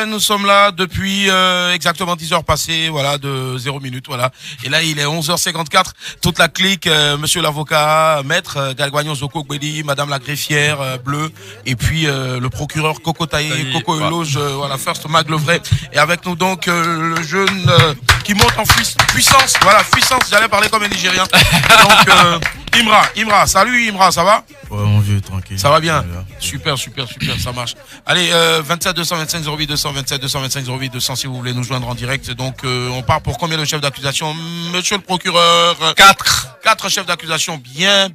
nous sommes là depuis exactement 10 heures passées, voilà, de 0 minutes, voilà. Et là, il est 11h54. Toute la clique, monsieur l'avocat, maître Galguagnon Zoko Gbedi, madame la greffière bleue, et puis le procureur Coco Taïe, Coco Eloge, voilà, First Mag Levray. Et avec nous donc le jeune qui monte en puissance, voilà, puissance, j'allais parler comme un Nigérien. Donc Imra, salut Imra, ça va? Ouais, mon vieux, tranquille. Ça va bien? Super, ça marche. Allez, 27 225 08 200, 27 225 08 200 si vous voulez nous joindre en direct. Donc, on part pour combien de chefs d'accusation? Monsieur le procureur? 4 chefs d'accusation, bien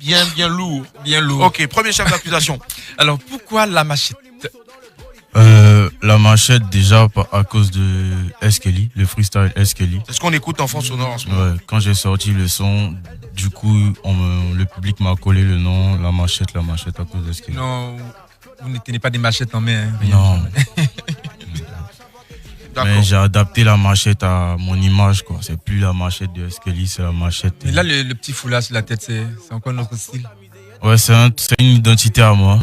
lourds. Bien lourd. Ok, premier chef d'accusation. Alors, pourquoi la machette? La machette, déjà, à cause de S. Kelly, le freestyle S. Kelly. C'est ce qu'on écoute en fond sonore en ce moment. Ouais, quand j'ai sorti le son, du coup, le public m'a collé le nom, la machette à cause de S. Kelly. Non, vous ne tenez pas des machettes en main. Hein, non. Mais j'ai adapté la machette à mon image, quoi. C'est plus la machette de S. Kelly, c'est la machette. Et là, le petit foulard sur la tête, c'est encore notre style. Ouais, c'est une identité à moi.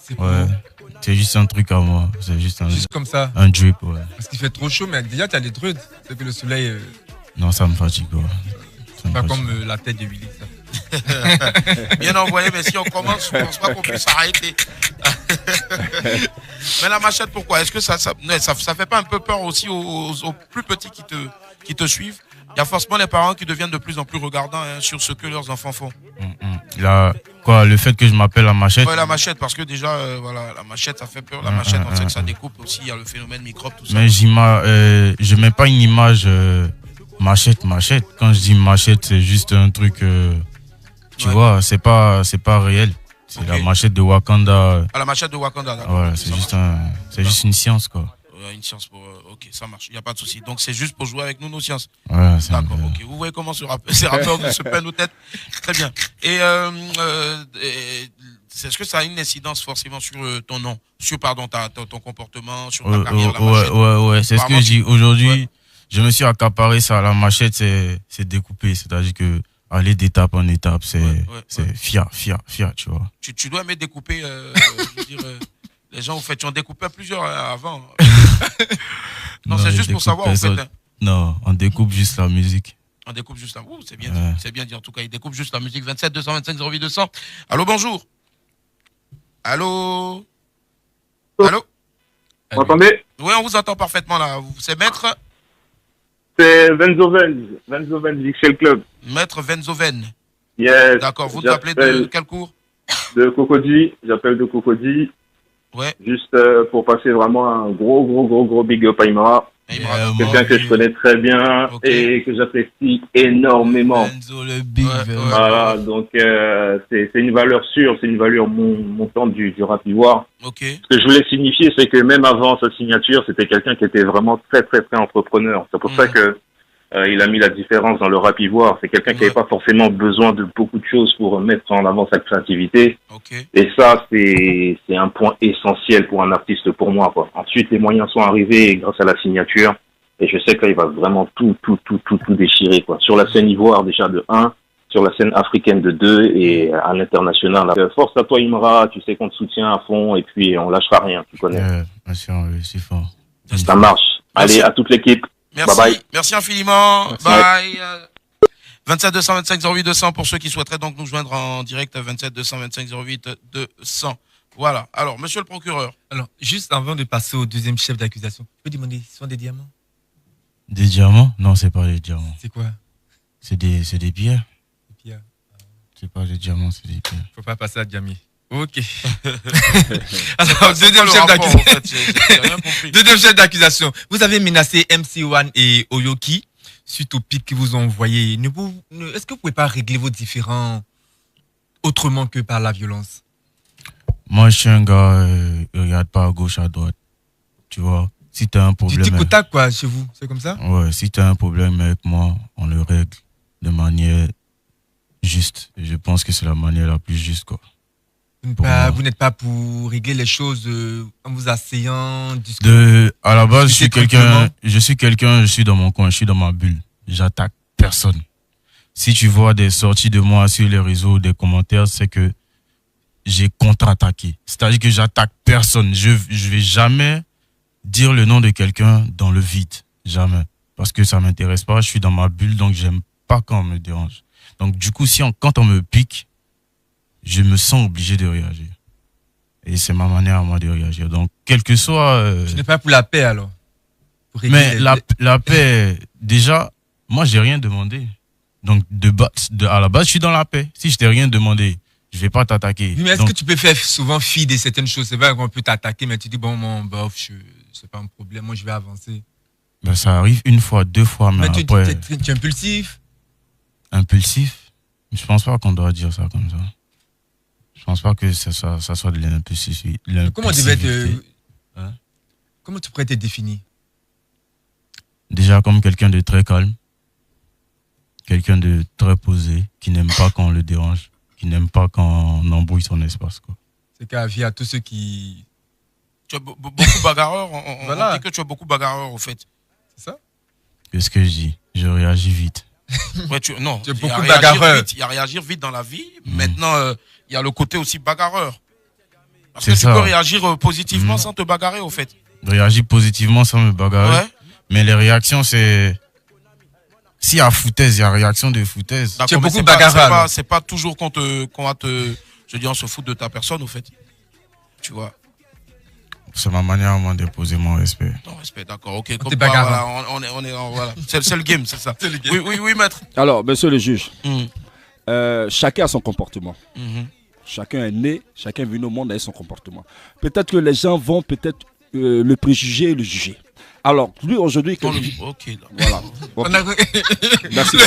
C'est cool. Ouais. C'est juste un truc à moi. C'est juste comme ça. Un drip, ouais. Parce qu'il fait trop chaud, mais déjà, tu as des druides. C'est que le soleil. Non, ça me fatigue, quoi. Pas comme la tête de Willy, ça. Bien envoyé, mais si on commence, je ne pense pas qu'on puisse s'arrêter. Mais la machette, pourquoi? Est-ce que ça fait pas un peu peur aussi aux plus petits qui te suivent? Il y a forcément les parents qui deviennent de plus en plus regardants sur ce que leurs enfants font. Le fait que je m'appelle la machette? Ouais, la machette, parce que déjà, voilà, la machette, ça fait peur. La machette, on sait que ça découpe aussi. Il y a le phénomène microbe, tout ça. Mais je mets pas une image machette. Quand je dis machette, c'est juste un truc, tu vois, c'est pas réel. C'est la machette de Wakanda. Ah, la machette de Wakanda, d'accord. Voilà, c'est juste une science, quoi. Une science pour... ok, ça marche, il n'y a pas de souci. Donc, c'est juste pour jouer avec nous, nos sciences. Voilà, d'accord, ok. Vous voyez comment ces rappeurs se peinent nos têtes. Très bien. Et est-ce que ça a une incidence forcément sur ton nom, sur ton comportement, sur ta carrière, la machette? Ouais, c'est ce que je dis. Aujourd'hui, je me suis accaparé ça. La machette, c'est découpé. C'est-à-dire que aller d'étape en étape, c'est fiat, tu vois. Tu dois me découper, je veux dire... Les gens, en fait, tu en découpais plusieurs avant. Non, c'est juste pour savoir, en fait. Non, on découpe juste la musique. On découpe juste la musique. C'est bien dit. C'est bien dit, en tout cas. Il découpe juste la musique. 27 225 08 200. Allô, bonjour. Allô. Vous m'entendez? Oui, on vous entend parfaitement, là. C'est maître? C'est Venzoven, Vixel Club. Maître Venzoven. Yes. D'accord. Vous appelez de quel cours? De Cocody. J'appelle de Cocody. Ouais. Juste pour passer vraiment un gros big up à Imra. Quelqu'un que je connais très bien et que j'apprécie énormément. Le big voilà, donc c'est une valeur sûre, c'est une valeur montante du rap ivoire. Ce que je voulais signifier, c'est que même avant sa signature, c'était quelqu'un qui était vraiment très entrepreneur. C'est pour ça que il a mis la différence dans le rap ivoire. C'est quelqu'un qui n'avait pas forcément besoin de beaucoup de choses pour mettre en avant sa créativité. Et ça, c'est un point essentiel pour un artiste, pour moi, quoi. Ensuite, les moyens sont arrivés grâce à la signature. Et je sais qu'il va vraiment tout déchirer, quoi. Sur la scène ivoire, déjà de 1, sur la scène africaine de 2 et à l'international. Force à toi, Imra. Tu sais qu'on te soutient à fond et puis on lâchera rien. Tu connais. Bien sûr, c'est fort. Ça marche. Allez, à toute l'équipe. Merci. Bye bye. Merci infiniment. Bye. 27 225 08 200 pour ceux qui souhaiteraient donc nous joindre en direct. 27 225 08 200. Voilà. Alors, monsieur le procureur. Alors, juste avant de passer au deuxième chef d'accusation, je peux demander, ce sont des diamants? Des diamants? Non, c'est pas des diamants. C'est quoi? C'est des pierres. Des pierres. C'est pas des diamants, c'est des pierres. Faut pas passer à Diami. Ok. Alors, deuxième chef d'accusation. Deuxième chef d'accusation. Vous avez menacé MC1 et Oyoki suite au pic qu'ils vous ont envoyé. Est-ce que vous pouvez pas régler vos différends autrement que par la violence? Moi, je suis un gars, regarde pas à gauche, à droite. Tu vois, si tu as un problème. Du tic au tac, quoi, chez vous, c'est comme ça? Ouais, si tu as un problème avec moi, on le règle de manière juste. Et je pense que c'est la manière la plus juste, quoi. Vous n'êtes pas pour régler les choses en vous asseyant, à la base, je suis dans mon coin, je suis dans ma bulle. J'attaque personne. Si tu vois des sorties de moi sur les réseaux, des commentaires, c'est que j'ai contre-attaqué. C'est-à-dire que j'attaque personne. Je vais jamais dire le nom de quelqu'un dans le vide. Jamais. Parce que ça m'intéresse pas. Je suis dans ma bulle, donc j'aime pas quand on me dérange. Donc du coup, quand on me pique, je me sens obligé de réagir. Et c'est ma manière à moi de réagir. Donc, quel que soit... Tu n'es pas pour la paix, alors? Mais la paix, déjà, moi, j'ai rien demandé. Donc, à la base, je suis dans la paix. Si je t'ai rien demandé, je vais pas t'attaquer. Mais est-ce que tu peux faire souvent fi de certaines choses? C'est vrai qu'on peut t'attaquer, mais tu dis, bon, bof, c'est pas un problème, moi, je vais avancer. Ben, ça arrive une fois, deux fois, mais après... Tu es impulsif? Impulsif? Je pense pas qu'on doit dire ça comme ça. Je pense pas que ça soit de l'impulsivité. Comment tu pourrais te définir? Déjà comme quelqu'un de très calme, quelqu'un de très posé, qui n'aime pas quand on le dérange, qui n'aime pas quand on embrouille son espace, quoi. C'est qu'à vie à tous ceux qui... Tu es beaucoup bagarreur. On dit que tu es beaucoup bagarreur, au fait. C'est ça? Qu'est-ce que je dis? Je réagis vite. Ouais, tu es beaucoup bagarreur. Il y a réagir vite dans la vie. Maintenant, il y a le côté aussi bagarreur. Parce que tu peux réagir positivement sans te bagarrer, au fait. Réagir positivement sans me bagarrer. Ouais. Mais les réactions, c'est... S'il y a foutaise, il y a réaction de foutaise. Tu es beaucoup bagarreur. C'est pas toujours qu'on va te... Je dis, on se fout de ta personne, au fait. Tu vois. C'est ma manière, moi, de poser mon respect. Ton respect, d'accord. Ok. T'es bagarreur. Voilà. C'est le game, c'est ça. Oui, maître. Alors, monsieur le juge, chacun a son comportement. Chacun est né, chacun est venu au monde avec son comportement. Peut-être que les gens vont le préjuger et le juger. Alors, lui, aujourd'hui... Ok. Voilà. Merci.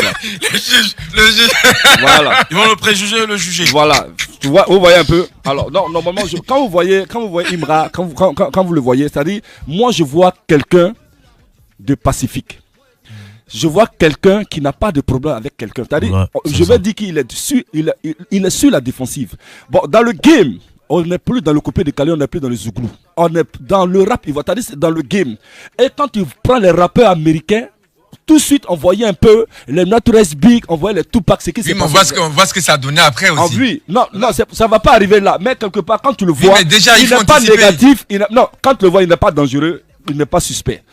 Le juge. Voilà. Ils vont le préjuger et le juger. Voilà. Tu vois, vous voyez un peu. Alors, non, normalement, quand vous voyez Imra, quand vous le voyez, c'est-à-dire, moi, je vois quelqu'un de pacifique. Je vois quelqu'un qui n'a pas de problème avec quelqu'un. C'est-à-dire, je vais dire qu'il est sur la défensive. Bon, dans le game... On n'est plus dans le coupé de Calais, on n'est plus dans le Zouglou. On est dans le rap, c'est dans le game. Et quand tu prends les rappeurs américains, tout de suite, on voyait un peu les Notorious Big, on voyait les Tupac, c'est qui c'est. Oui, mais on voit ce que ça a donné après aussi. Oui, non, ça va pas arriver là. Mais quelque part, quand tu le vois, déjà, il n'est pas négatif. Quand tu le vois, il n'est pas dangereux, il n'est pas suspect.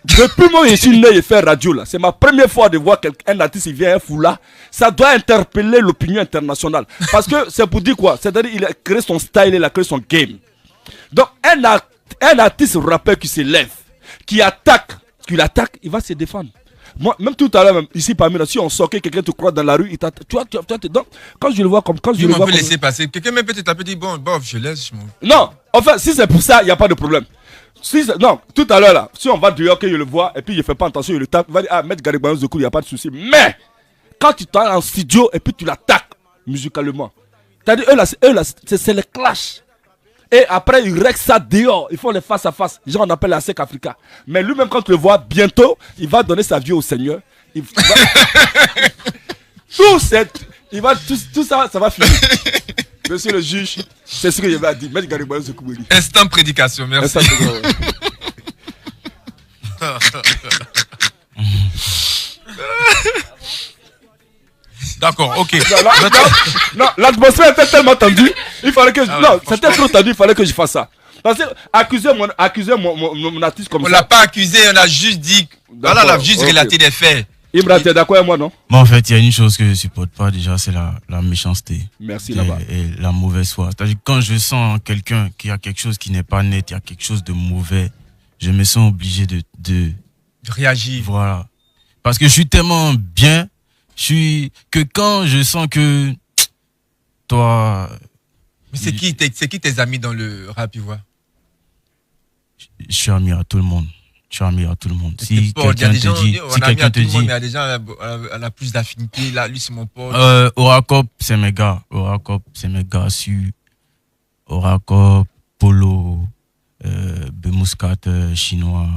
Depuis moi, je suis né et faire radio là. C'est ma première fois de voir un artiste qui vient un foulard. Ça doit interpeller l'opinion internationale. Parce que c'est pour dire quoi? C'est-à-dire qu'il a créé son style, il a créé son game. Donc un artiste rappeur qui se lève, qui l'attaque, il va se défendre. Moi, même tout à l'heure, ici parmi nous, si on sort quelqu'un te croit dans la rue, il t'attaque. Tu vois, donc, quand je le vois comme... on peut laisser passer. Quelqu'un même peut te taper, dit bon, bof, je laisse. Non, enfin, si c'est pour ça, il n'y a pas de problème. Non, tout à l'heure là, si on va dehors, que je le vois, et puis je ne fais pas attention, il le tape, il va dire, Maître Garibano Zokou, il n'y a pas de souci. Mais, quand tu t'en en studio, et puis tu l'attaques, musicalement, c'est-à-dire, eux là, c'est le clash. Et après, ils règlent ça dehors, ils font les face à face. Genre, on appelle la SEC Africa. Mais lui-même, quand tu le vois, bientôt, il va donner sa vie au Seigneur. Tout ça, ça va finir. Monsieur le juge, c'est ce que je vais dire. Maître Garibano Zokou. Instant prédication, merci. D'accord, ok. Non, l'atmosphère était tellement tendue. Il fallait que c'était trop tendu, il fallait que je fasse ça. Parce que accuser mon artiste comme ça. On l'a pas accusé, on a juste dit. Voilà, on a juste relaté des faits. Imra, t'es d'accord avec moi, non? Moi, en fait, il y a une chose que je supporte pas déjà, c'est la méchanceté. Merci là-bas. Et la mauvaise foi. C'est-à-dire quand je sens quelqu'un qui a quelque chose qui n'est pas net, il y a quelque chose de mauvais, je me sens obligé de réagir. Voilà. Parce que je suis tellement bien, que quand je sens que toi... Mais c'est qui tes amis dans le rap ivoire? Je suis ami à tout le monde. Je suis ami à tout le monde. Si quelqu'un te dit... Il y a des gens à la plus d'affinité. Là, lui, c'est mon pote. Oracop, c'est mes gars. Oracop, c'est mes gars. Oracop, Polo, Bemouscat, chinois.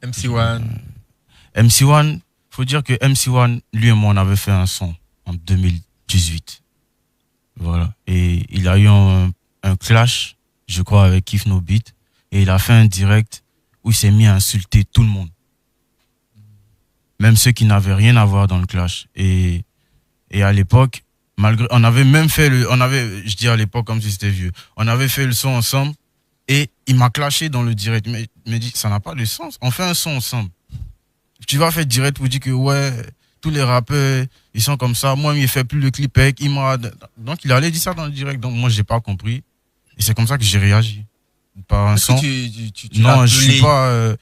MC1. MC1, faut dire que MC1, lui et moi, on avait fait un son en 2018. Voilà. Et il a eu un clash, je crois, avec Kif No Beat. Et il a fait un direct où il s'est mis à insulter tout le monde. Même ceux qui n'avaient rien à voir dans le clash. Et à l'époque, on avait même fait je dis à l'époque comme si c'était vieux, on avait fait le son ensemble, Et il m'a clashé dans le direct. Mais il m'a dit, ça n'a pas de sens. On fait un son ensemble. Tu vas faire direct pour dire que ouais, tous les rappeurs, ils sont comme ça. Moi, il fait plus le clip avec Imra. Donc, il allait dire ça dans le direct. Donc, moi, j'ai pas compris. Et c'est comme ça que j'ai réagi. Par un son. Non, je suis pas...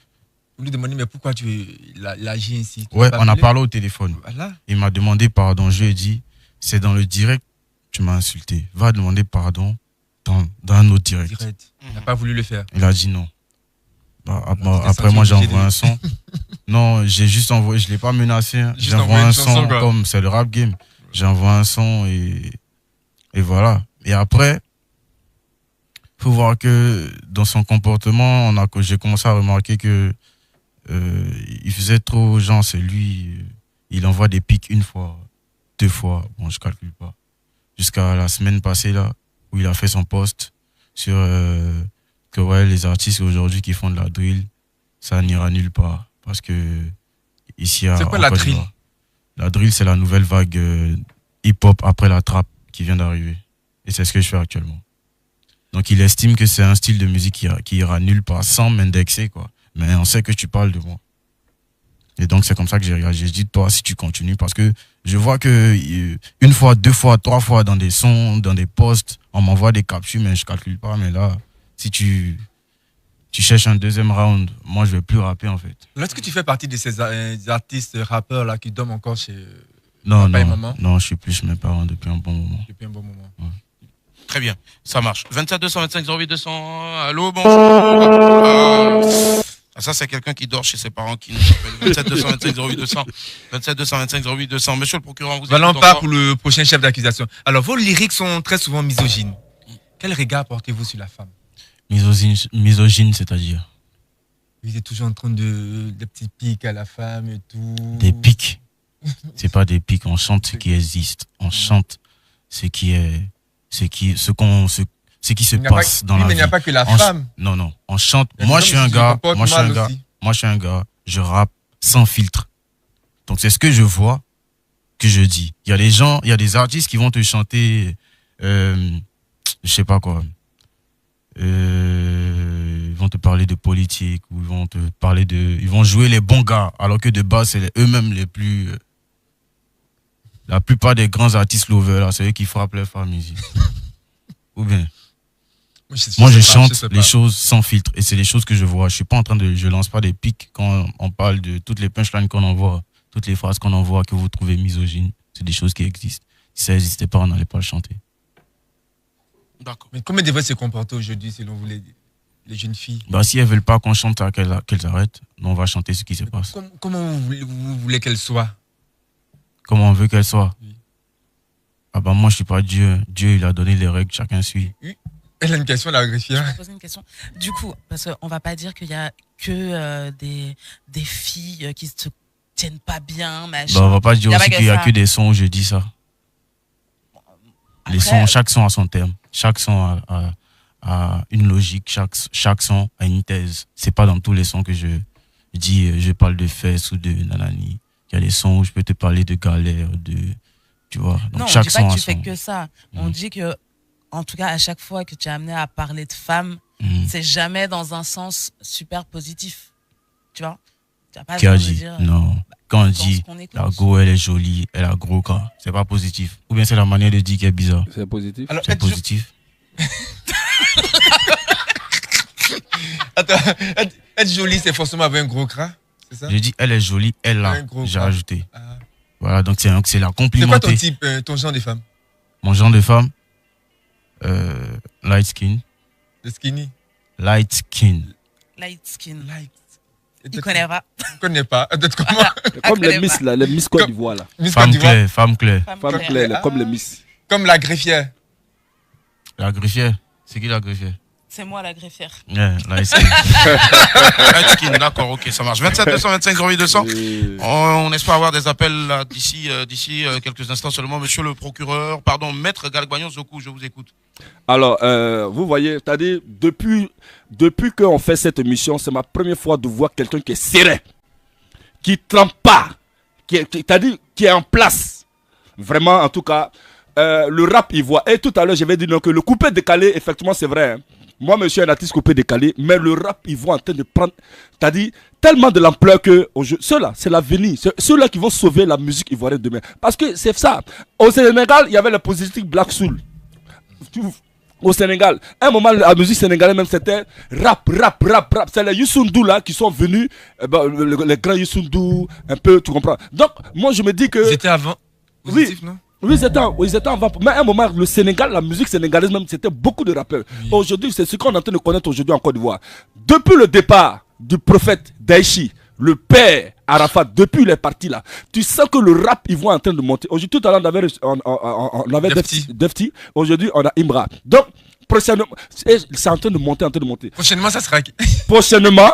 Vous lui demandez, mais pourquoi tu l'agis ainsi? Ouais, on a parlé au téléphone. Voilà. Il m'a demandé pardon. Je lui ai dit, c'est dans le direct, tu m'as insulté. Va demander pardon dans un autre direct. Il n'a pas voulu le faire. Il a dit non. Après, moi, j'ai envoyé un son. Non, j'ai juste envoyé, je ne l'ai pas menacé. Hein. J'ai envoyé un son comme c'est le rap game. J'ai envoyé un son et voilà. Et après, il faut voir que dans son comportement, j'ai commencé à remarquer que il faisait trop, genre, c'est lui, il envoie des pics une fois, 2 fois, bon, je calcule pas. Jusqu'à la semaine passée, là, où il a fait son post sur que ouais, les artistes aujourd'hui qui font de la drill, ça n'ira nulle part. Parce que ici à. C'est quoi la drill? La drill, c'est la nouvelle vague hip-hop après la trap qui vient d'arriver. Et c'est ce que je fais actuellement. Donc il estime que c'est un style de musique qui ira nulle part sans m'indexer, quoi. Mais on sait que tu parles de moi. Et donc c'est comme ça que j'ai réagi. Je dis toi, si tu continues, parce que je vois que 1 fois, 2 fois, 3 fois dans des sons, dans des posts, on m'envoie des captures, mais je calcule pas. Mais là, si tu cherches un deuxième round, moi je vais plus rapper en fait. Est-ce que tu fais partie de ces artistes rappeurs là qui dorment encore chez non, papa et maman? Non, je suis plus chez mes parents depuis un bon moment. Depuis un bon moment. Ouais. Très bien, ça marche. 27 225 08 200. Allô, bonjour. Ça, c'est quelqu'un qui dort chez ses parents qui nous appelle. 27 225 08 200. 27 225 08 200. Monsieur le procureur, vous allons pas pour le prochain chef d'accusation. Alors, vos lyriques sont très souvent misogynes. Quel regard portez-vous sur la femme? Misogyne, c'est-à-dire? Vous êtes toujours en train des petits pics à la femme et tout. Des pics? C'est pas des pics, on chante ce qui existe. On chante ce qui se passe dans la vie. Mais il n'y a pas que la femme. Non, on chante. Moi, je suis un gars, je rappe sans filtre. Donc, c'est ce que je vois, que je dis. Il y a des gens, il y a des artistes qui vont te chanter, je sais pas quoi. Ils vont te parler de politique, ou ils vont jouer les bons gars, alors que de base, c'est eux-mêmes les plus, la plupart des grands artistes lovers, là, c'est eux qui frappent les femmes ici. Ou bien. Moi, je chante les choses sans filtre, et c'est les choses que je vois. Je lance pas des pics quand on parle de toutes les punchlines qu'on envoie, toutes les phrases qu'on envoie que vous trouvez misogynes. C'est des choses qui existent. Si ça n'existait pas, on n'allait pas le chanter. D'accord. Mais comment devraient se comporter aujourd'hui, selon vous, les jeunes filles? Si elles veulent pas qu'on chante, qu'elles arrêtent, on va chanter ce qui se passe. Comment vous voulez qu'elles soient? Comment on veut qu'elles soient? Oui. Moi, je suis pas Dieu. Dieu, il a donné les règles, chacun suit. Oui. Elle a une question, la greffière. Je vais poser une question. Du coup, parce qu'on va pas dire qu'il y a que des filles qui se tiennent pas bien, machin. On va pas dire aussi qu'il y a que des sons où je dis ça. Après, chaque son a son terme. Chaque son a une logique. Chaque son a une thèse. C'est pas dans tous les sons que je dis, je parle de fesses ou de nanani. Il y a des sons où je peux te parler de galère, tu vois. Donc, non, chaque on dit pas que tu son fais que ça. On dit que, en tout cas, à chaque fois que tu es amené à parler de femmes, c'est jamais dans un sens super positif. Tu vois? Tu as pas qui a dit dire, non. Quand on dit la go, elle est jolie, elle a gros corps, c'est pas positif. Ou bien c'est la manière de dire qui est bizarre. C'est positif. Alors, c'est positif. Attends, être jolie, c'est forcément avec un gros gras, c'est ça? Je dis elle est jolie, elle l'a. J'ai rajouté. Ah. Voilà, donc c'est la complimenter. C'est quoi ton genre de femme? Mon genre de femme, light skin. Le skinny. Light skin. Light skin. Il connaît pas. Il connaît pas. Comment? Comme les Miss là, les Miss Côte d'Ivoire là. Femme claire. Femme claire, comme les Miss. Comme la greffière. La greffière? C'est qui la greffière? C'est moi la greffière. Yeah, light skin. Light skin, d'accord, ok, ça marche. 27 225 08 200. On espère avoir des appels là, d'ici quelques instants seulement. Monsieur le procureur, pardon, maître Galgagnon Zokou, je vous écoute. Alors, vous voyez, c'est-à-dire, depuis qu'on fait cette émission, c'est ma première fois de voir quelqu'un qui est serein, qui ne trempe pas, c'est-à-dire qui est en place. Vraiment, en tout cas, le rap ivoire. Et tout à l'heure, je vais dire que le coupé décalé, effectivement, c'est vrai. Hein. Moi, je suis un artiste coupé décalé, mais le rap, ils vont en train de prendre, c'est-à-dire tellement de l'ampleur que ceux-là, c'est l'avenir. Ceux-là qui vont sauver la musique ivoirienne demain. Parce que c'est ça. Au Sénégal, il y avait le positif Black Soul. Au Sénégal, à un moment, la musique sénégalaise même, c'était rap. C'est les Youssou N'Dour là qui sont venus, les grands Youssou N'Dour, un peu, tu comprends. Donc, moi, je me dis que... C'était avant positif, non? Oui, ils étaient avant. Mais à un moment, le Sénégal, la musique sénégalaise même, c'était beaucoup de rappeurs. Aujourd'hui, c'est ce qu'on est en train de connaître aujourd'hui en Côte d'Ivoire. Depuis le départ du prophète Daïchi, le père Arafat, depuis les partis là, tu sens que le rap, ils vont en train de monter. Aujourd'hui, tout à l'heure, on avait Defti. Aujourd'hui, on a Imra. Donc, prochainement, c'est en train de monter, Prochainement, ça sera... Prochainement,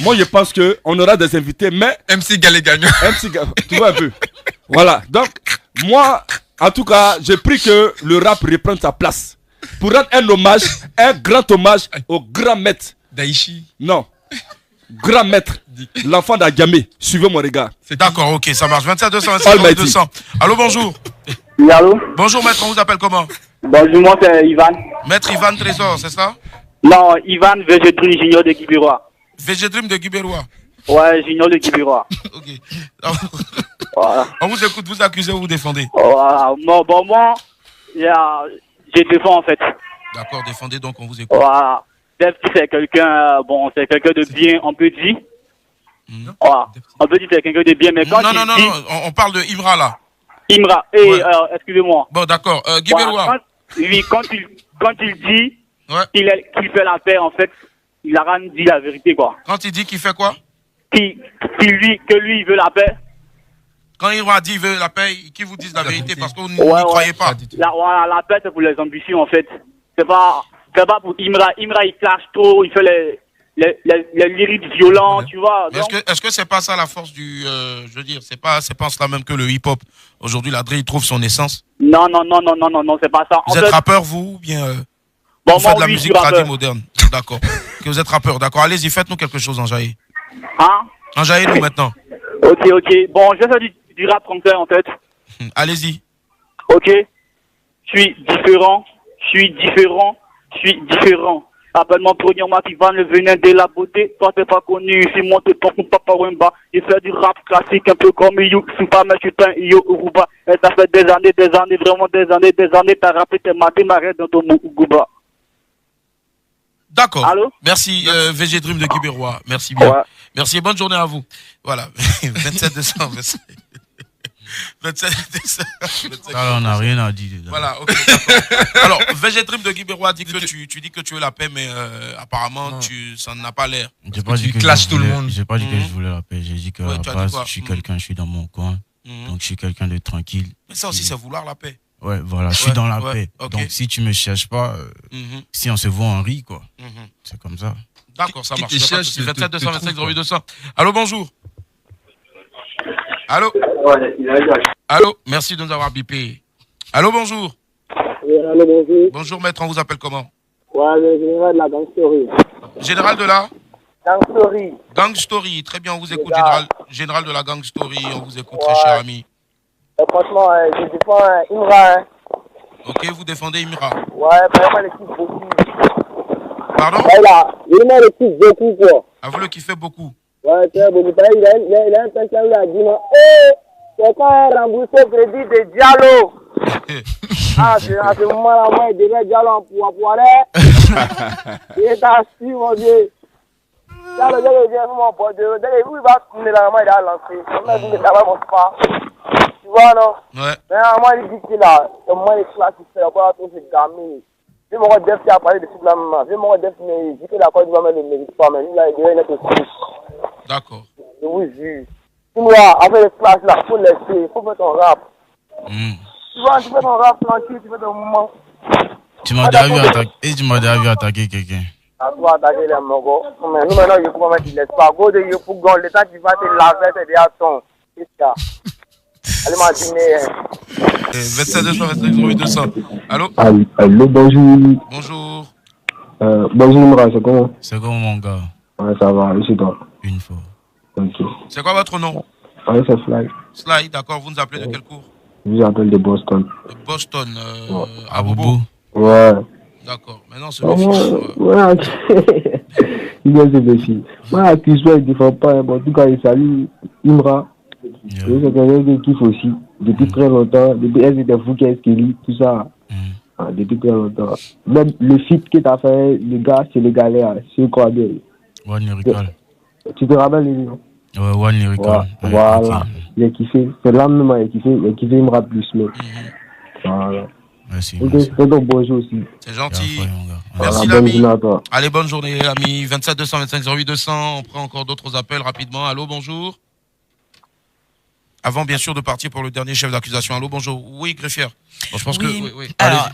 moi, je pense qu'on aura des invités, mais... MC Galé gagnant. Tu vois un peu. Voilà. Donc, moi, en tout cas, j'ai pris que le rap reprenne sa place. Pour rendre un grand hommage au grand maître. Daïchi. Non. Grand maître. L'enfant d'Agamé. Suivez mon regard. D'accord, ok, ça marche. 27 200, 27 200. Allô, bonjour. Oui, allô. Bonjour, maître, on vous appelle comment? Bonjour, moi, c'est Ivan. Maître Ivan Trésor, c'est ça? Non, Ivan Végétri, junior de Guibérois. Végétrim de Guibérois. Ouais, junior de Guibérois. Ok. Voilà. On vous écoute, vous accusez ou vous défendez? Voilà. Bon, moi, je défends en fait. D'accord, défendez donc, on vous écoute. Voilà. Defti, c'est quelqu'un, c'est quelqu'un de bien, on peut dire. Voilà. On peut dire que c'est quelqu'un de bien, mais quand non, on parle de Imra là. Imra, excusez-moi. Bon, d'accord, Guibérois. Voilà, quand il dit qu'il fait la paix, en fait, il a rien dit la vérité, quoi. Quand il dit qu'il fait quoi? Que lui, il veut la paix. Quand Imra dit qu'il veut la paix, qui vous dit la vérité parce que vous n'y croyez pas. La paix, c'est pour les ambitions, en fait. C'est pas pour Imra. Imra, il clash trop, il fait les lyriques violents, tu vois. Est-ce que c'est pas ça la force du... je veux dire, c'est pas cela même que le hip-hop. Aujourd'hui, la drill trouve son essence. Non, c'est pas ça. Vous êtes rappeur, vous, ou bien... vous faites de la musique tradie moderne. D'accord. Que vous êtes rappeur, d'accord. Allez-y, faites-nous quelque chose, Anjaï. Hein? Anjaï-nous maintenant. Ok. Bon, je vais faire du rap français, en fait. Allez-y. Ok. Je suis différent. Appelle-moi premièrement qui va le venin de la beauté. Toi, t'es pas connu. Si moi, t'es pas mon papa Wemba. Il fait du rap classique un peu comme You. Super, mais je suis pas un Yo Uruba. Et ça fait des années, vraiment des années. T'as rappelé tes matés, m'arrête dans ton Uguba. D'accord. Allô? Merci, VG Dream de Guibérois. Merci bien. Ouais. Merci et bonne journée à vous. Voilà. 27 décembre. 27 décembre. Alors, on n'a rien à dire. Voilà, ok, d'accord. Alors, VG Dream de Guibérois dit que tu dis que tu veux la paix, mais apparemment, ça n'en a pas l'air. J'ai pas dit que clashes tout le monde. J'ai pas dit que je voulais la paix. J'ai dit que à la base, je suis quelqu'un, je suis dans mon coin. Donc, je suis quelqu'un de tranquille. Mais ça aussi, c'est vouloir la paix. Ouais, voilà, je suis dans la paix. Okay. Donc, si tu me cherches pas, si on se voit en riz, quoi. C'est comme ça. D'accord, ça marche. 27 225 0200. Allô, bonjour. Allô. Allô, merci de nous avoir bipé. Allô, bonjour. Oui, allô, bonjour. Bonjour, maître, on vous appelle comment? Ouais, le général de la gangstory. Général de la Gangstory. Gangstory, très bien, on vous écoute, général de la Gangstory, on vous écoute, très cher ami. Franchement, je défends Imra. Ok, vous défendez Imra. Ouais, vraiment, il kiffe beaucoup. Pardon? Voilà, vraiment, il kiffe beaucoup, quoi. Ah, vous le kiffez beaucoup? Ouais, c'est beaucoup. Il a un personne qui a dit, c'est quand remboursé le crédit de Diallo. À ce moment-là, moi, il devait Diallo en poids. Il est assis, mon Dieu. Diallo, dès qu'il vient, mon pote, dès qu'il va tourner la main, il a lancé. Comme il travaille mon spa. Tu vois, non? Ouais. Mais moi, il dit que là, c'est moi, les classes, il fait encore tout ce gamin. Je me redef qui a parlé de tout la maman. Je me redef, mais il dit que la Côte d'Ivoire ne mérite pas, mais là, il devait être aussi. D'accord. Je vous jure. Tu vois, avec les classes là, il faut laisser, il faut faire ton rap. Tu vois, tu fais ton rap tranquille, tu fais ton moment. Tu m'as déjà vu attaquer quelqu'un. À toi, attaquer les mogos. Mais nous, maintenant, il faut pas mettre l'espace. Go de Yopougon, l'état qui va te laver, c'est déjà ton. C'est ça. Allez, ma dîner. 27 225 0200. Allô? Allô, bonjour. Bonjour. Bonjour, Imra, c'est comment? C'est comment, mon gars? Ouais, ça va, et c'est toi? Une fois. Ok. C'est quoi votre nom? Ouais, c'est Sly. Sly, d'accord. Vous nous appelez de quel cours? Je vous appelle de Boston. De Boston, à Bobo. Ouais. D'accord. Maintenant, c'est le fils. Voilà. Il est le fils. Moi, Kiswa, il ne défend pas. Bon, en tout cas, il salue Imra. C'est quelqu'un qui kiffe aussi. Depuis très longtemps. Depuis SDF Fouquet, Kelly, tout ça. Depuis très longtemps. Même le feat que tu as fait, le gars, c'est le galère. C'est quoi bien. One Lyrical. Tu te rappelles les noms? Ouais, One Lyrical. Voilà. Il a kiffé. C'est là même, il a kiffé Imra plus. Voilà. Merci. C'est donc bonjour aussi. C'est gentil. Voilà, Merci l'ami. Allez, bonne journée l'ami. 27 225 08 200. On prend encore d'autres appels rapidement. Allô, bonjour. Avant bien sûr de partir pour le dernier chef d'accusation. Allô, bonjour. Oui, greffière. Bon, je pense que oui. Alors,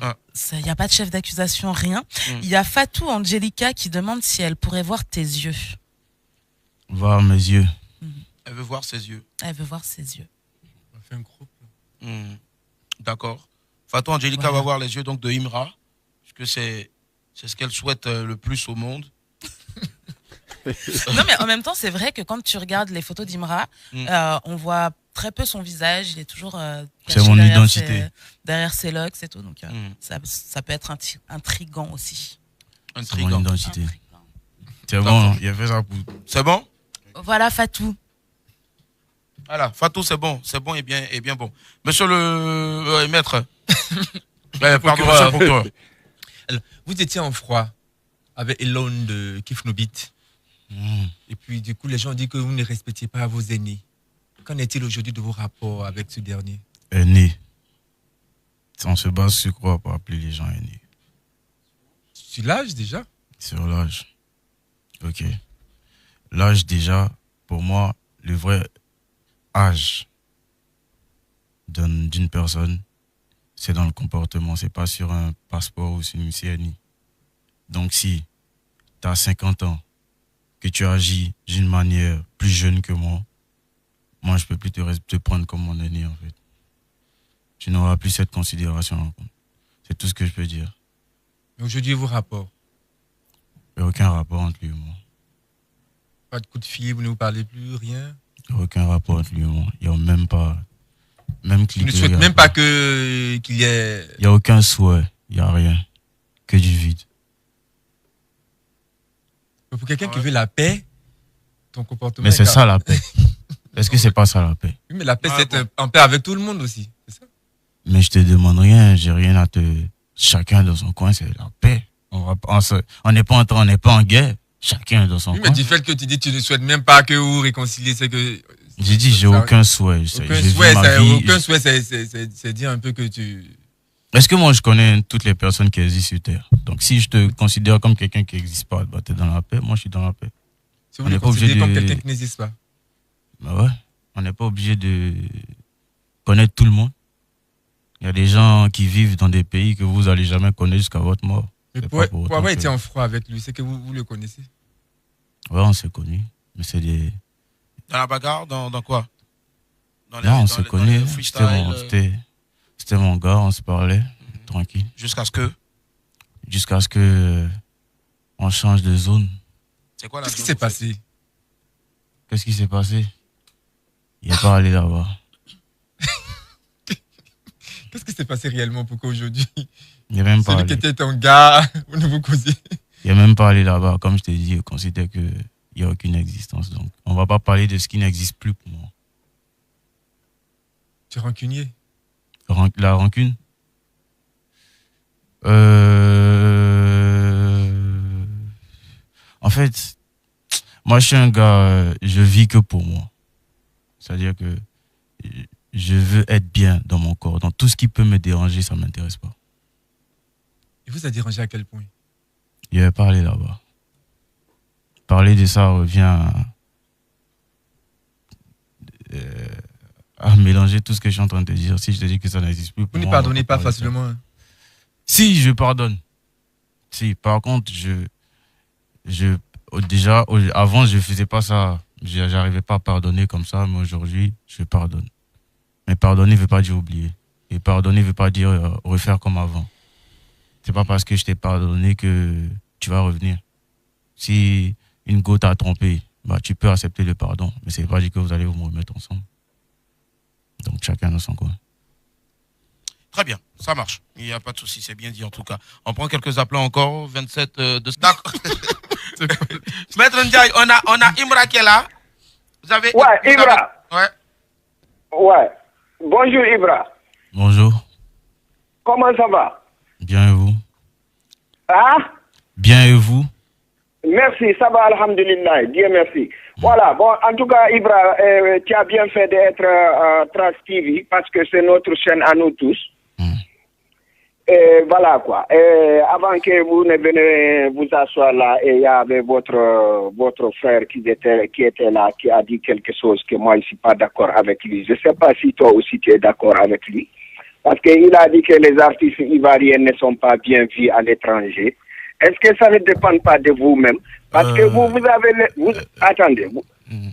il n'y a pas de chef d'accusation, rien. Il y a Fatou Angelica qui demande si elle pourrait voir tes yeux. Voir mes yeux. Elle veut voir ses yeux. Elle veut voir ses yeux. On fait un groupe. D'accord. Fatou Angelica va voir les yeux donc de Imra, parce que c'est ce qu'elle souhaite le plus au monde. Non, mais en même temps, c'est vrai que quand tu regardes les photos d'Imra, on voit très peu son visage. Il est toujours c'est mon identité. Derrière ses locks et tout. Donc, ça peut être intriguant aussi. C'est mon identité. C'est bon, il a fait ça pour... C'est bon? Voilà, Fatou. Voilà, Fatou, c'est bon et bien bon. Monsieur le maître. Pardon, monsieur pour toi. Alors, vous étiez en froid avec Elon de Kif No Beat. Et puis, du coup, les gens disent que vous ne respectiez pas vos aînés. Qu'en est-il aujourd'hui de vos rapports avec ce dernier? Aînés. On se base sur quoi pour appeler les gens aînés? Sur l'âge déjà? Sur l'âge. Ok. L'âge déjà, pour moi, le vrai âge d'une personne, c'est dans le comportement, c'est pas sur un passeport ou sur une CNI. Donc si tu as 50 ans, que tu agis d'une manière plus jeune que moi je peux plus te prendre comme mon aîné en fait. Tu n'auras plus cette considération en compte. C'est tout ce que je peux dire. Aujourd'hui, vos rapports? Il n'y a aucun rapport entre lui et moi. Pas de coup de fil, vous ne vous parlez plus, rien? Il n'y a aucun rapport entre lui et moi. Il n'y a même pas... Même je ne souhaite même pas qu'il y ait... Il n'y a aucun souhait. Il n'y a rien. Que du vide. Pour quelqu'un qui veut la paix, ton comportement... Mais c'est ça la paix. Est-ce que c'est pas ça la paix? Oui, mais la paix, c'est être en paix avec tout le monde aussi. C'est ça? Mais je te demande rien. J'ai rien à te... Chacun dans son coin, c'est la paix. On n'est pas en guerre. Chacun dans son coin. Mais du fait que tu dis que tu ne souhaites même pas que vous réconciliez, c'est que... J'ai dit, j'ai aucun souhait. Aucun souhait, c'est dire un peu que tu... Est-ce que moi, je connais toutes les personnes qui existent sur Terre? Donc, si je te considère comme quelqu'un qui n'existe pas, bah, tu es dans la paix. Moi, je suis dans la paix. Si vous le considérez comme quelqu'un qui n'existe pas? Bah ouais. On n'est pas obligé de connaître tout le monde. Il y a des gens qui vivent dans des pays que vous n'allez jamais connaître jusqu'à votre mort. Mais pour avoir été en froid avec lui, c'est que vous le connaissez? Ouais, on s'est connus. Mais c'est des... Dans la bagarre, dans quoi? Non, on se connaît. C'était mon gars, on se parlait, tranquille. Jusqu'à ce que on change de zone. C'est quoi la Qu'est-ce qui s'est passé? Qu'est-ce qui s'est passé? Il n'est pas allé là-bas. Qu'est-ce qui s'est passé réellement? Pourquoi aujourd'hui? Il n'est même pas allé. Celui qui était ton gars, vous ne vous causez. Il n'est même pas allé là-bas. Comme je t'ai dit, je considère qu'il n'y a aucune existence. Donc, on ne va pas parler de ce qui n'existe plus pour moi. Tu es rancunier? La rancune? En fait, moi, je suis un gars, je vis que pour moi. C'est-à-dire que je veux être bien dans mon corps. Donc, tout ce qui peut me déranger, ça ne m'intéresse pas. Et vous a dérangé à quel point? Il avait parlé là-bas. Parler de ça revient à mélanger tout ce que je suis en train de dire. Si je te dis que ça n'existe plus. Vous ne pardonnez pas facilement. Hein? Si, je pardonne. Si, par contre, déjà, avant, je ne faisais pas ça. Je n'arrivais pas à pardonner comme ça, mais aujourd'hui, je pardonne. Mais pardonner ne veut pas dire oublier. Et pardonner ne veut pas dire refaire comme avant. C'est pas parce que je t'ai pardonné que tu vas revenir. Si une go t'a trompé, bah, tu peux accepter le pardon. Mais c'est pas dire que vous allez vous remettre ensemble. Donc chacun dans son coin. Très bien, ça marche. Il n'y a pas de souci, c'est bien dit en tout cas. On prend quelques appels encore, 27 de stock. Maître Ndiaye, on a Imra qui est là. Vous avez... Ouais, Ibra. Ouais. Ouais. Bonjour Ibra. Bonjour. Comment ça va? Bien et vous? Hein? Bien et vous? Merci, ça va, alhamdulillah. Dieu merci. Voilà, bon, en tout cas, Ibra, tu as bien fait d'être Trace TV parce que c'est notre chaîne à nous tous. Et voilà quoi. Et avant que vous ne venez vous asseoir là, et il y avait votre frère qui était là, qui a dit quelque chose que moi je suis pas d'accord avec lui. Je sais pas si toi aussi tu es d'accord avec lui. Parce qu'il a dit que les artistes ivoiriens ne sont pas bien vus à l'étranger. Est-ce que ça ne dépend pas de vous-même? Parce que vous avez... attendez.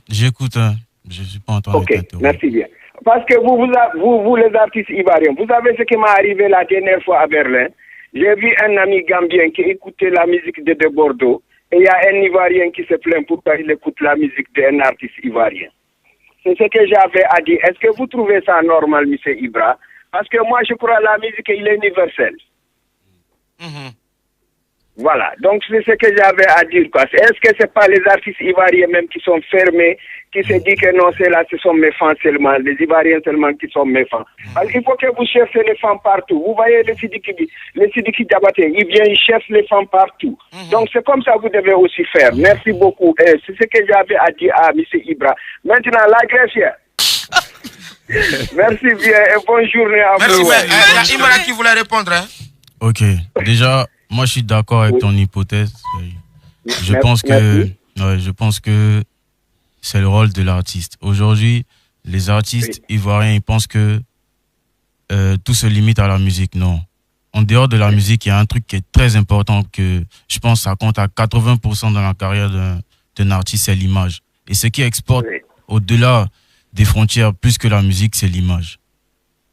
J'écoute, hein. Je ne suis pas en train de... Ok, merci bien. Parce que vous, les artistes ivoiriens, vous savez ce qui m'est arrivé la dernière fois à Berlin. J'ai vu un ami gambien qui écoutait la musique de Bordeaux et il y a un Ivoirien qui se plaint pourquoi il écoute la musique d'un artiste ivoirien. C'est ce que j'avais à dire. Est-ce que vous trouvez ça normal, M. Ibra? Parce que moi, je crois que la musique, il est universelle. Voilà, donc c'est ce que j'avais à dire. Est-ce que ce n'est pas les artistes ivoiriens même qui sont fermés, qui se disent que non, c'est là, ce sont méchants seulement, les Ivoiriens seulement qui sont méchants. Alors, il faut que vous cherchiez les femmes partout. Vous voyez le Sidiki Diabaté, il vient, il cherche les femmes partout. Donc c'est comme ça que vous devez aussi faire. Merci beaucoup. C'est ce que j'avais à dire à M. Ibra. Maintenant, la greffière. Merci bien et bonne journée à vous. Merci, il y a Imra qui voulait répondre. Hein? Ok, déjà... Moi, je suis d'accord avec ton hypothèse. Je pense que c'est le rôle de l'artiste. Aujourd'hui, les artistes ivoiriens, ils pensent que tout se limite à la musique. Non. En dehors de la musique, il y a un truc qui est très important que je pense ça compte à 80% dans la carrière d'un artiste, c'est l'image. Et ce qui exporte au-delà des frontières, plus que la musique, c'est l'image.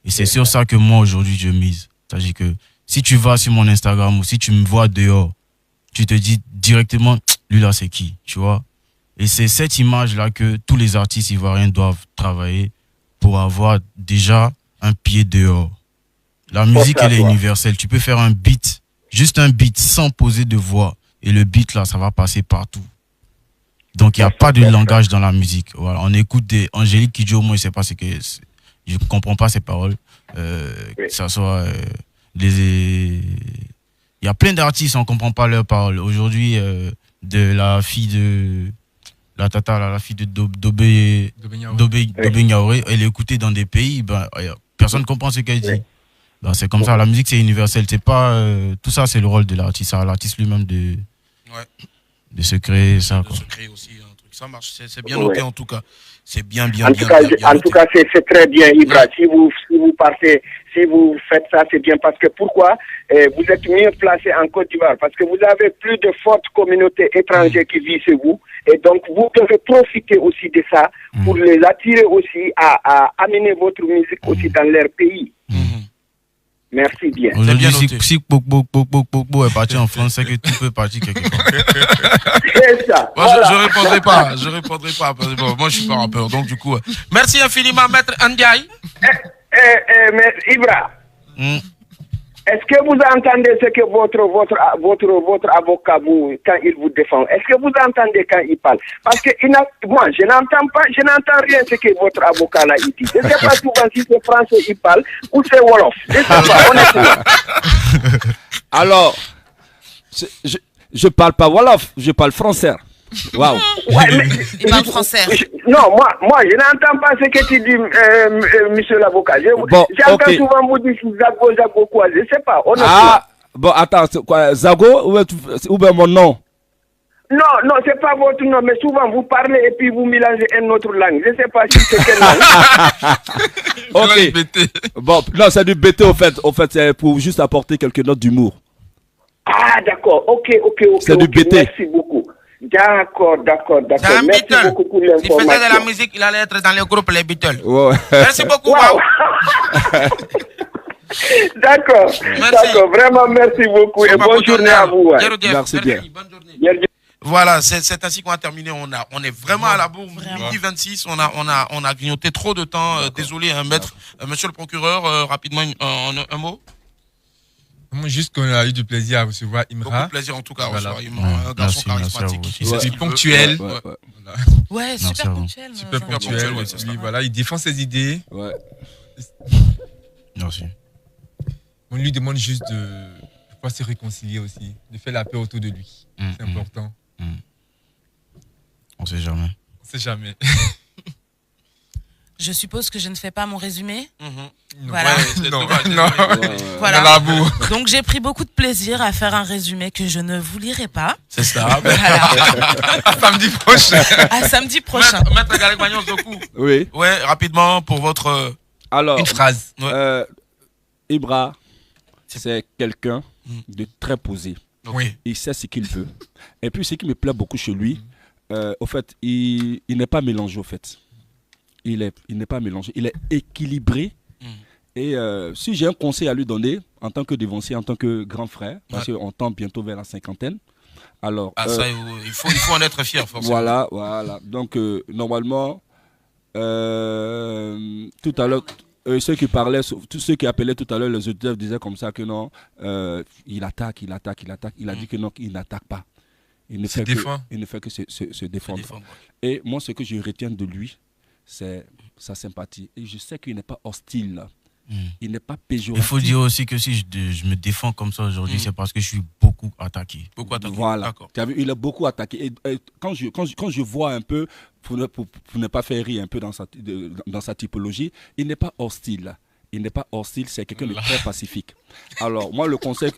Et c'est sur ça que moi, aujourd'hui, je mise. C'est-à-dire que si tu vas sur mon Instagram ou si tu me vois dehors, tu te dis directement, lui là c'est qui, tu vois. Et c'est cette image-là que tous les artistes ivoiriens doivent travailler pour avoir déjà un pied dehors. La musique, elle est universelle. Tu peux faire un beat, juste un beat sans poser de voix. Et le beat là, ça va passer partout. Donc il n'y a pas de langage dans la musique. Voilà. On écoute des Angélique Kidjo, moi je sais pas ce que je comprends pas ses paroles. Que ça soit... il y a plein d'artistes, on ne comprend pas leurs paroles. Aujourd'hui, de la fille de la tata, la fille de Dobé Niaouré, elle est écoutée dans des pays, personne ne comprend ce qu'elle dit. C'est comme ça, la musique c'est universel. C'est pas tout ça, c'est le rôle de l'artiste. C'est à l'artiste lui-même de se créer ça. De se créer aussi un truc. Ça marche, c'est bien noté en tout cas. C'est bien. En tout cas, c'est très bien, Ibra. Si vous partez, si vous faites ça, c'est bien. Parce que pourquoi vous êtes mieux placé en Côte d'Ivoire? Parce que vous avez plus de fortes communautés étrangères qui vivent chez vous. Et donc, vous devez profiter aussi de ça pour les attirer aussi à amener votre musique aussi dans leur pays. Merci bien. Aujourd'hui, si Pogbo est parti en France, c'est que tout peut partir quelque part. C'est ça. Moi, je répondrai pas. Je répondrai pas. Parce que, bon, moi, je suis pas rappeur. Donc, du coup, merci infiniment, Maître Ndiaye. Maître Ibra. Est-ce que vous entendez ce que votre avocat quand il vous défend? Est-ce que vous entendez quand il parle? Parce que moi, je n'entends rien ce que votre avocat là il dit. Je ne sais pas souvent si c'est français il parle ou c'est wolof. Je ne sais pas, honnêtement. Alors, je parle pas wolof, je parle français. Waouh. Il parle français. Non, moi, je n'entends pas ce que tu dis, monsieur l'avocat. J'entends souvent vous dire Zago, quoi. Je ne sais pas. Attends, quoi, Zago ou bien mon nom? Non, c'est pas votre nom, mais souvent vous parlez et puis vous mélangez une autre langue. Je ne sais pas si c'est quelle langue. Ok. Bon, non, c'est du BT au fait. C'est pour juste apporter quelques notes d'humour. Ah, d'accord. Ok. C'est du BT. Merci beaucoup. D'accord. Merci beaucoup pour l'information. S'il faisait de la musique, il allait être dans le groupe Les Beatles. Ouais. Merci beaucoup. Wow. D'accord. Vraiment, merci beaucoup et bonne journée à vous. Merci bien. Bonne journée. Voilà, c'est ainsi qu'on a terminé. On est vraiment à la bourre. Midi 26, on a grignoté trop de temps. Désolé, maître. Monsieur le procureur, rapidement, un mot. Juste qu'on a eu du plaisir à recevoir Imra. Beaucoup de plaisir en tout cas à recevoir Imra, un garçon charismatique. Ponctuel. Ouais, super ponctuel. Super ponctuel. Lui, voilà, il défend ses idées. Ouais. Merci. On lui demande juste de pouvoir se réconcilier aussi, de faire la paix autour de lui. C'est important. On sait jamais. On sait jamais. Je suppose que je ne fais pas mon résumé. Voilà. Non. Voilà. Donc j'ai pris beaucoup de plaisir à faire un résumé que je ne vous lirai pas. C'est ça. À samedi prochain. À samedi prochain. Maître Galek-Magnon Zoku. Oui. Ouais, rapidement pour votre. Alors. Une phrase. Ibra, c'est quelqu'un de très posé. Oui. Il sait ce qu'il veut. Et puis ce qui me plaît beaucoup chez lui, au fait, il n'est pas mélangé au fait. Il n'est pas mélangé, il est équilibré. Et si j'ai un conseil à lui donner, en tant que dévancier, en tant que grand frère, parce qu'on tend bientôt vers la cinquantaine, alors... ça, il faut en être fier, forcément. Voilà. Donc, normalement, tout à l'heure, ceux qui parlaient, tous ceux qui appelaient tout à l'heure, les auditeurs disaient comme ça que non, il attaque. Il a dit que non, il n'attaque pas. Il ne fait que se défendre. Et moi, ce que je retiens de lui, c'est sa sympathie. Et je sais qu'il n'est pas hostile. Il n'est pas péjoratif. Il faut dire aussi que si je me défends comme ça aujourd'hui, c'est parce que je suis beaucoup attaqué. Voilà. Tu as vu, il est beaucoup attaqué. Et quand je vois un peu, pour ne pas faire rire un peu dans sa typologie, il n'est pas hostile. Il n'est pas hostile, c'est quelqu'un de très pacifique. Alors, moi, le conseil,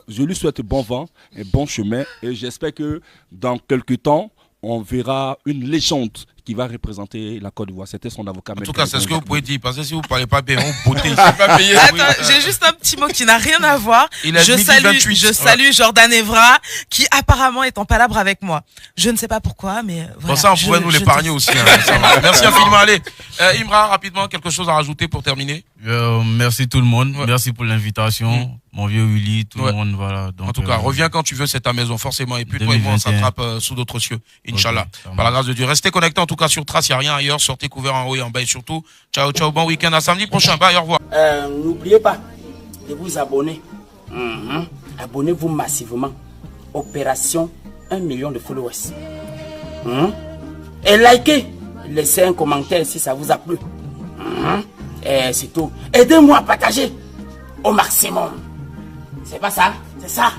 je lui souhaite bon vent et bon chemin. Et j'espère que dans quelques temps, on verra une légende qui va représenter la Côte d'Ivoire. C'était son avocat. En tout cas, c'est ce que vous pouvez dire. Parce que si vous ne parlez pas bien, vous potez. Attends, j'ai juste un petit mot qui n'a rien à voir. Je salue Jordan Evra, qui apparemment est en palabre avec moi. Je ne sais pas pourquoi, mais voilà. Bon, ça, on pourrait nous l'épargner aussi. Merci infiniment. Allez, Imra, rapidement, quelque chose à rajouter pour terminer? Merci tout le monde. Merci pour l'invitation. Mon vieux Willy, tout le monde, voilà. Donc, en tout cas, reviens quand tu veux, c'est ta maison, forcément. Et puis, toi et moi, on s'attrape sous d'autres cieux. Inch'Allah. Par la grâce de Dieu. Restez connectés, en tout cas, sur Trace, il n'y a rien ailleurs. Sortez couverts en haut et en bas. Et surtout, ciao, bon week-end. À samedi prochain. Bye, au revoir. N'oubliez pas de vous abonner. Abonnez-vous massivement. Opération 1 million de followers. Et likez. Laissez un commentaire si ça vous a plu. Et c'est tout. Aidez-moi à partager au maximum. C'est pas ça? C'est ça.